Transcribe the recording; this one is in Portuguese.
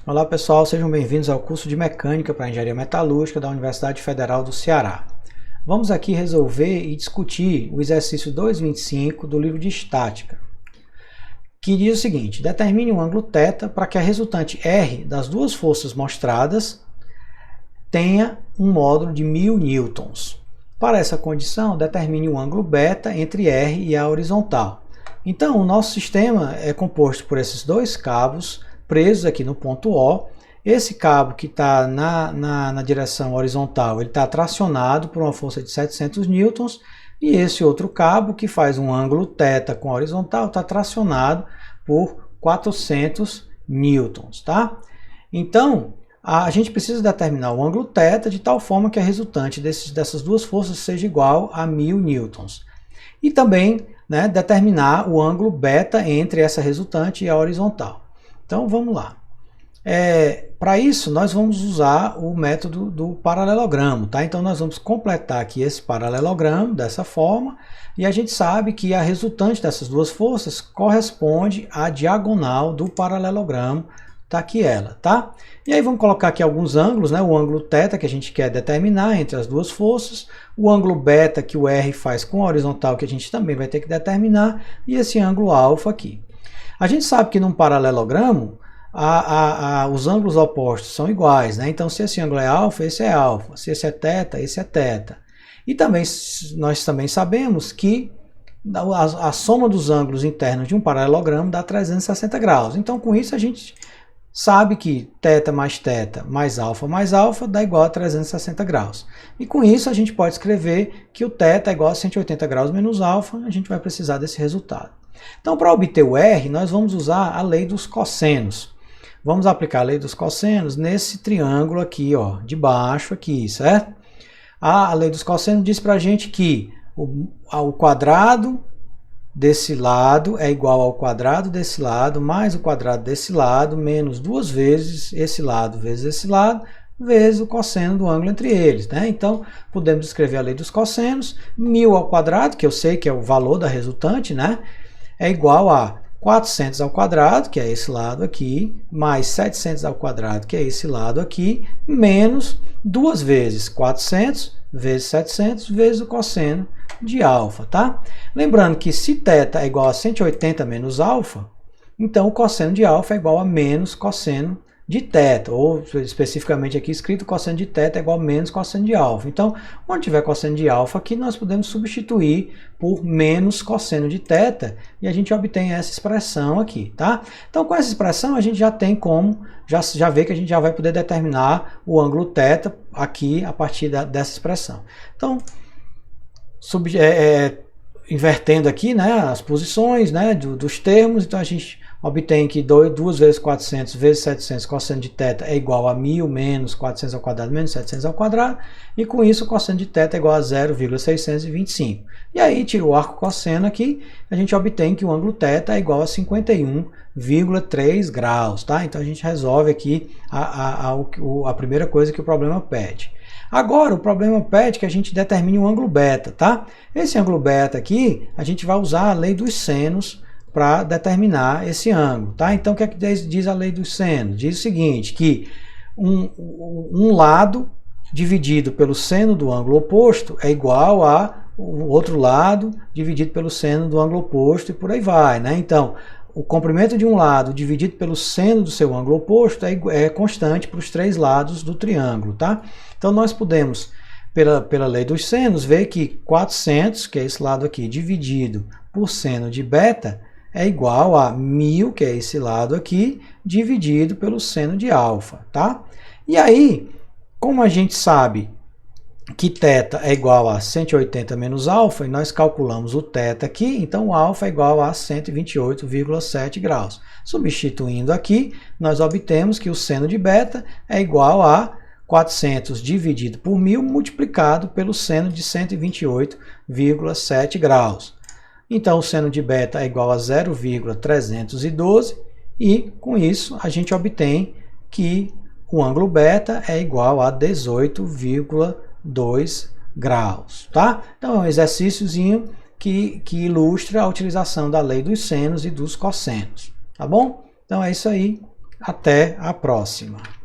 Olá pessoal, sejam bem-vindos ao curso de Mecânica para Engenharia Metalúrgica da Universidade Federal do Ceará. Vamos aqui resolver e discutir o exercício 2.25 do livro de Estática, que diz o seguinte: determine um ângulo θ para que a resultante R das duas forças mostradas tenha um módulo de 1000 newtons. Para essa condição, determine um ângulo β entre R e a horizontal. Então, o nosso sistema é composto por esses dois cabos presos aqui no ponto O. Esse cabo que está na direção horizontal, ele está tracionado por uma força de 700 newtons, e esse outro cabo que faz um ângulo θ com a horizontal está tracionado por 400 newtons, tá? Então, a gente precisa determinar o ângulo θ de tal forma que a resultante dessas duas forças seja igual a 1000 newtons. E também, determinar o ângulo β entre essa resultante e a horizontal. Então vamos lá. Para isso nós vamos usar o método do paralelogramo, tá? Então nós vamos completar aqui esse paralelogramo dessa forma, e a gente sabe que a resultante dessas duas forças corresponde à diagonal do paralelogramo, tá aqui ela, tá? E aí vamos colocar aqui alguns ângulos, o ângulo θ que a gente quer determinar entre as duas forças, o ângulo β que o R faz com a horizontal que a gente também vai ter que determinar, e esse ângulo α aqui. A gente sabe que num paralelogramo os ângulos opostos são iguais, Então se esse ângulo é α, esse é α, se esse é θ, esse é θ. E também nós também sabemos que a soma dos ângulos internos de um paralelogramo dá 360 graus. Então com isso a gente sabe que θ mais α dá igual a 360 graus. E com isso a gente pode escrever que o θ é igual a 180 graus menos α, a gente vai precisar desse resultado. Então, para obter o R, nós vamos usar a lei dos cossenos. Vamos aplicar a lei dos cossenos nesse triângulo aqui, de baixo aqui, certo? A lei dos cossenos diz para a gente que o quadrado desse lado é igual ao quadrado desse lado, mais o quadrado desse lado, menos duas vezes esse lado vezes esse lado, vezes o cosseno do ângulo entre eles, Então, podemos escrever a lei dos cossenos. 1000 ao quadrado, que eu sei que é o valor da resultante, é igual a 400 ao quadrado, que é esse lado aqui, mais 700 ao quadrado, que é esse lado aqui, menos duas vezes 400 vezes 700 vezes o cosseno de α, tá? Lembrando que se θ é igual a 180 menos α, então o cosseno de α é igual a menos cosseno de θ, ou especificamente aqui escrito cosseno de θ é igual a menos cosseno de α. Então, onde tiver cosseno de α aqui, nós podemos substituir por menos cosseno de θ, e a gente obtém essa expressão aqui, tá? Então, com essa expressão, a gente já tem como, já vê que a gente já vai poder determinar o ângulo θ aqui a partir dessa expressão. Então, invertendo aqui, as posições, dos termos, então a gente obtém que 2 vezes 400 vezes 700 cosseno de θ é igual a 1000 menos 400 ao quadrado menos 700 ao quadrado, e com isso o cosseno de θ é igual a 0,625. E aí, tira o arco cosseno aqui, a gente obtém que o ângulo θ é igual a 51,3 graus, tá? Então a gente resolve aqui a primeira coisa que o problema pede. Agora, o problema pede que a gente determine o ângulo β, tá? Esse ângulo β aqui, a gente vai usar a lei dos senos para determinar esse ângulo, tá? Então, o que é que diz a lei dos senos? Diz o seguinte, que um lado dividido pelo seno do ângulo oposto é igual a o outro lado dividido pelo seno do ângulo oposto, e por aí vai, Então, o comprimento de um lado dividido pelo seno do seu ângulo oposto é constante para os três lados do triângulo, tá? Então, nós podemos, pela lei dos senos, ver que 400, que é esse lado aqui, dividido por seno de β, é igual a 1000, que é esse lado aqui, dividido pelo seno de α, tá? E aí, como a gente sabe que θ é igual a 180 menos α, e nós calculamos o θ aqui, então o α é igual a 128,7 graus. Substituindo aqui, nós obtemos que o seno de β é igual a 400 dividido por 1000 multiplicado pelo seno de 128,7 graus. Então, o seno de β é igual a 0,312, e com isso a gente obtém que o ângulo β é igual a 18,2 graus, tá? Então, é um exercíciozinho que ilustra a utilização da lei dos senos e dos cossenos, tá bom? Então, é isso aí. Até a próxima!